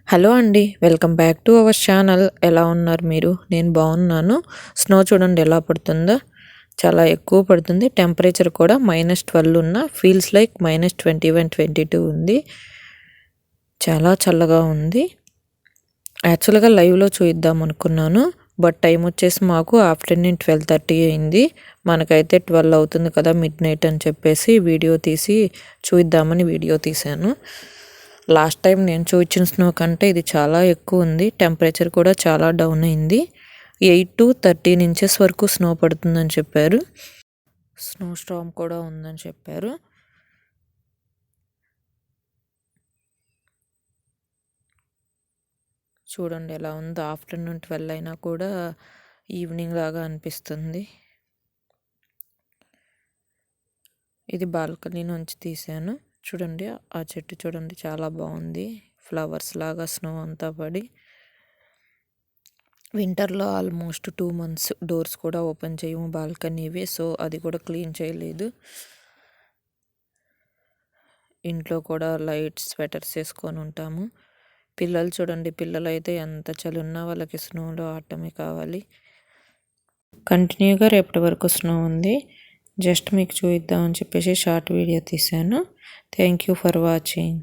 Hello అండి. Welcome back to our channel. ఎలా ఉన్నారు మీరు? నేను బాగున్నాను. స్నో చూడండి ఎలా పడుతుందో. చాలా ఎక్కువ పడుతుంది. టెంపరేచర్ కూడా -12 ఉన్న ఫీల్స్ లైక్ -21, 22 ఉంది. చాలా చల్లగా ఉంది. యాక్చువల్గా లైవ్లో చూద్దాం అనుకున్నాను. బట్ టైం వచ్చేసి మాకు ఆఫ్టర్నూన్ 12:30 అయింది. మనకైతే 12 అవుతుంది కదా మిడ్ నైట్ అని చెప్పేసి వీడియో తీసి చూద్దామని వీడియో తీశాను. లాస్ట్ టైం నేను చూపించిన స్నో కంటే ఇది చాలా ఎక్కువ ఉంది. టెంపరేచర్ కూడా చాలా డౌన్ అయింది. 8 to 13 ఇంచెస్ వరకు స్నో పడుతుందని చెప్పారు. స్నో స్టార్మ్ కూడా ఉందని చెప్పారు. చూడండి ఎలా ఉందో. ఆఫ్టర్నూన్ 12 అయినా కూడా ఈవినింగ్ లాగా అనిపిస్తుంది. ఇది బాల్కనీ నుంచి తీసాను. చూడండి ఆ చెట్టు చూడండి చాలా బాగుంది. ఫ్లవర్స్ లాగా స్నో అంతా పడి. వింటర్లో ఆల్మోస్ట్ 2 months డోర్స్ కూడా ఓపెన్ చేయము బాల్కనీవి. సో అది కూడా క్లీన్ చేయలేదు. ఇంట్లో కూడా లైట్స్ స్వెటర్స్ వేసుకొని ఉంటాము. పిల్లలు చూడండి, పిల్లలు అయితే ఎంత చలి ఉన్నా వాళ్ళకి స్నోలో ఆడటమే కావాలి. కంటిన్యూగా రేపటి వరకు స్నో ఉంది. జస్ట్ మీకు చూద్దామని చెప్పేసి షార్ట్ వీడియో తీశాను. Thank you for watching.